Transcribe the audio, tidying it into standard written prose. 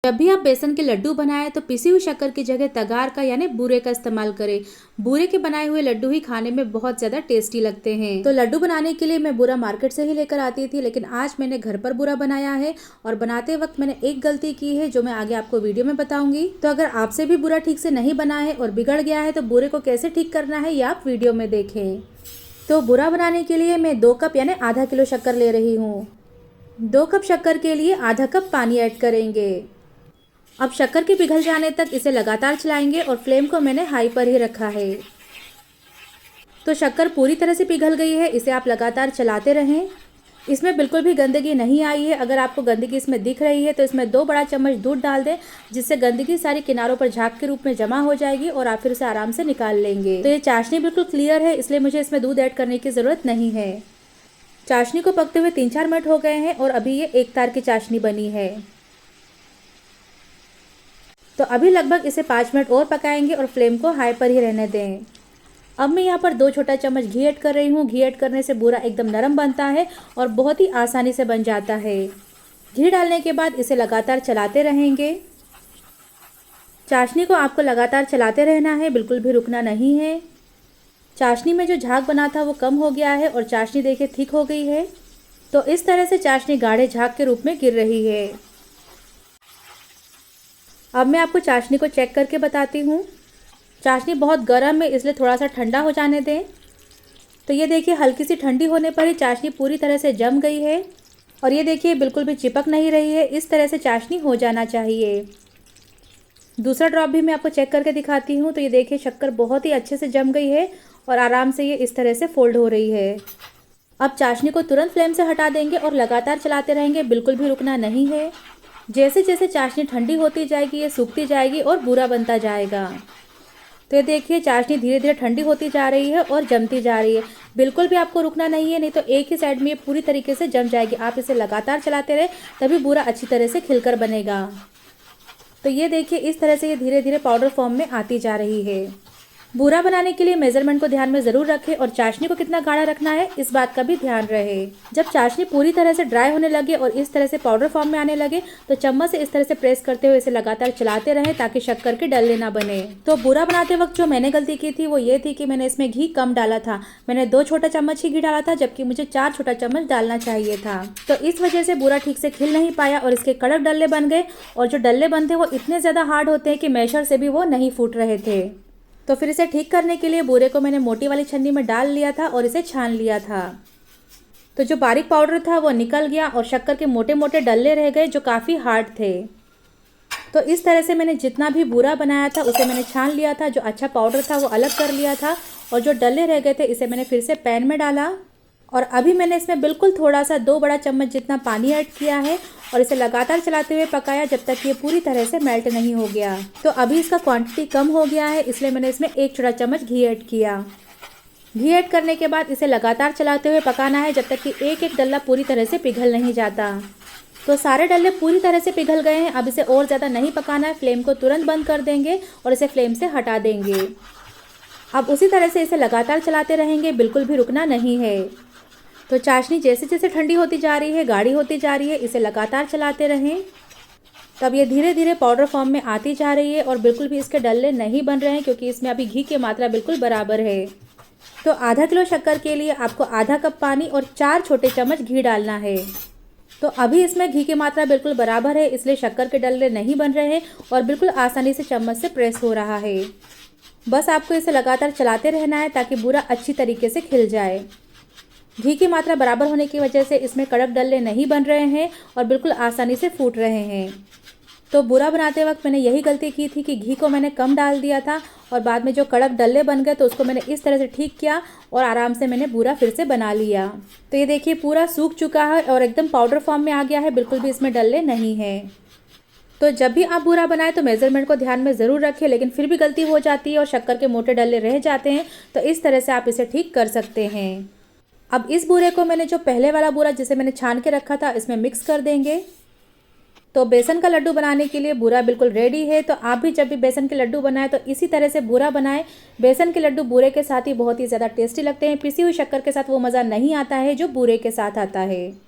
जब भी आप बेसन के लड्डू बनाएं तो पिसी हुई शक्कर की जगह तगार का यानी बूरे का इस्तेमाल करें। बूरे के बनाए हुए लड्डू ही खाने में बहुत ज्यादा टेस्टी लगते हैं। तो लड्डू बनाने के लिए मैं बूरा मार्केट से ही लेकर आती थी, लेकिन आज मैंने घर पर बूरा बनाया है और बनाते वक्त मैंने एक गलती की है जो मैं आगे आपको वीडियो में बताऊंगी। तो अगर आपसे भी बूरा ठीक से नहीं बना है और बिगड़ गया है तो बूरे को कैसे ठीक करना है ये आप वीडियो में देखें। तो बूरा बनाने के लिए मैं 2 कप यानी आधा किलो शक्कर ले रही हूँ। 2 कप शक्कर के लिए आधा कप पानी ऐड करेंगे। अब शक्कर के पिघल जाने तक इसे लगातार चलाएंगे और फ्लेम को मैंने हाई पर ही रखा है। तो शक्कर पूरी तरह से पिघल गई है, इसे आप लगातार चलाते रहें। इसमें बिल्कुल भी गंदगी नहीं आई है। अगर आपको गंदगी इसमें दिख रही है तो इसमें 2 बड़ा चम्मच दूध डाल दें, जिससे गंदगी सारी किनारों पर झाग के रूप में जमा हो जाएगी और आप फिर उसे आराम से निकाल लेंगे। तो ये चाशनी बिल्कुल क्लियर है, इसलिए मुझे इसमें दूध ऐड करने की ज़रूरत नहीं है। चाशनी को पकते हुए 3-4 मिनट हो गए हैं और अभी ये एक तार की चाशनी बनी है। तो अभी लगभग इसे 5 मिनट और पकाएंगे और फ्लेम को हाई पर ही रहने दें। अब मैं यहाँ पर 2 छोटा चम्मच घी ऐड कर रही हूँ। घी ऐड करने से बूरा एकदम नरम बनता है और बहुत ही आसानी से बन जाता है। घी डालने के बाद इसे लगातार चलाते रहेंगे। चाशनी को आपको लगातार चलाते रहना है, बिल्कुल भी रुकना नहीं है। चाशनी में जो झाग बना था वो कम हो गया है और चाशनी देखिए थिक हो गई है। तो इस तरह से चाशनी गाढ़े झाग के रूप में गिर रही है। अब मैं आपको चाशनी को चेक करके बताती हूँ। चाशनी बहुत गर्म है, इसलिए थोड़ा सा ठंडा हो जाने दें। तो ये देखिए हल्की सी ठंडी होने पर ही चाशनी पूरी तरह से जम गई है और ये देखिए बिल्कुल भी चिपक नहीं रही है। इस तरह से चाशनी हो जाना चाहिए। दूसरा ड्रॉप भी मैं आपको चेक करके दिखाती हूँ। तो ये देखिए शक्कर बहुत ही अच्छे से जम गई है और आराम से ये इस तरह से फोल्ड हो रही है। अब चाशनी को तुरंत फ्लेम से हटा देंगे और लगातार चलाते रहेंगे, बिल्कुल भी रुकना नहीं है। जैसे जैसे चाशनी ठंडी होती जाएगी ये सूखती जाएगी और बूरा बनता जाएगा। तो ये देखिए चाशनी धीरे धीरे ठंडी होती जा रही है और जमती जा रही है। बिल्कुल भी आपको रुकना नहीं है, नहीं तो एक ही साइड में ये पूरी तरीके से जम जाएगी। आप इसे लगातार चलाते रहे तभी बूरा अच्छी तरह से खिलकर बनेगा। तो ये देखिए इस तरह से ये धीरे धीरे पाउडर फॉर्म में आती जा रही है। बूरा बनाने के लिए मेजरमेंट को ध्यान में ज़रूर रखें और चाशनी को कितना गाढ़ा रखना है इस बात का भी ध्यान रहे। जब चाशनी पूरी तरह से ड्राई होने लगे और इस तरह से पाउडर फॉर्म में आने लगे तो चम्मच से इस तरह से प्रेस करते हुए इसे लगातार चलाते रहें ताकि शक्कर के डल्ले ना बने। तो बूरा बनाते वक्त जो मैंने गलती की थी वो ये थी कि मैंने इसमें घी कम डाला था। मैंने 2 छोटा चम्मच ही घी डाला था, जबकि मुझे 4 छोटा चम्मच डालना चाहिए था। तो इस वजह से बूरा ठीक से खिल नहीं पाया और इसके कड़क डल्ले बन गए। और जो डल्ले बनते वो इतने ज़्यादा हार्ड होते हैं कि मैशर से भी वो नहीं फूट रहे थे। तो फिर इसे ठीक करने के लिए बूरे को मैंने मोटी वाली छन्नी में डाल लिया था और इसे छान लिया था। तो जो बारीक पाउडर था वो निकल गया और शक्कर के मोटे मोटे डल्ले रह गए जो काफ़ी हार्ड थे। तो इस तरह से मैंने जितना भी बूरा बनाया था उसे मैंने छान लिया था। जो अच्छा पाउडर था वो अलग कर लिया था और जो डल्ले रह गए थे इसे मैंने फिर से पैन में डाला और अभी मैंने इसमें बिल्कुल थोड़ा सा 2 बड़ा चम्मच जितना पानी ऐड किया है और इसे लगातार चलाते हुए पकाया जब तक ये पूरी तरह से मेल्ट नहीं हो गया। तो अभी इसका क्वांटिटी कम हो गया है, इसलिए मैंने इसमें 1 छोटा चम्मच घी ऐड किया। घी ऐड करने के बाद इसे लगातार चलाते हुए पकाना है जब तक कि एक एक डल्ला पूरी तरह से पिघल नहीं जाता। तो सारे डल्ले पूरी तरह से पिघल गए हैं। अब इसे और ज़्यादा नहीं पकाना है, फ्लेम को तुरंत बंद कर देंगे और इसे फ्लेम से हटा देंगे। अब उसी तरह से इसे लगातार चलाते रहेंगे, बिल्कुल भी रुकना नहीं है। तो चाशनी जैसे जैसे ठंडी होती जा रही है, गाढ़ी होती जा रही है, इसे लगातार चलाते रहें। तब ये धीरे धीरे पाउडर फॉर्म में आती जा रही है और बिल्कुल भी इसके डल्ले नहीं बन रहे हैं क्योंकि इसमें अभी घी की मात्रा बिल्कुल बराबर है। तो आधा किलो शक्कर के लिए आपको आधा कप पानी और 4 छोटे चम्मच घी डालना है। तो अभी इसमें घी की मात्रा बिल्कुल बराबर है, इसलिए शक्कर के डल्ले नहीं बन रहे हैं और बिल्कुल आसानी से चम्मच से प्रेस हो रहा है। बस आपको इसे लगातार चलाते रहना है ताकि बूरा अच्छी तरीके से खिल जाए। घी की मात्रा बराबर होने की वजह से इसमें कड़क डल्ले नहीं बन रहे हैं और बिल्कुल आसानी से फूट रहे हैं। तो बूरा बनाते वक्त मैंने यही गलती की थी कि घी को मैंने कम डाल दिया था और बाद में जो कड़क डल्ले बन गए तो उसको मैंने इस तरह से ठीक किया और आराम से मैंने बूरा फिर से बना लिया। तो ये देखिए पूरा सूख चुका है और एकदम पाउडर फॉर्म में आ गया है, बिल्कुल भी इसमें डल्ले नहीं हैं। तो जब भी आप बूरा बनाएं तो मेज़रमेंट को ध्यान में ज़रूर रखें, लेकिन फिर भी गलती हो जाती है और शक्कर के मोटे डल्ले रह जाते हैं तो इस तरह से आप इसे ठीक कर सकते हैं। अब इस बूरे को मैंने जो पहले वाला बूरा जिसे मैंने छान के रखा था इसमें मिक्स कर देंगे। तो बेसन का लड्डू बनाने के लिए बूरा बिल्कुल रेडी है। तो आप भी जब भी बेसन के लड्डू बनाएं तो इसी तरह से बूरा बनाएं। बेसन के लड्डू बूरे के साथ ही बहुत ही ज़्यादा टेस्टी लगते हैं। पिसी हुई शक्कर के साथ वो मज़ा नहीं आता है जो बूरे के साथ आता है।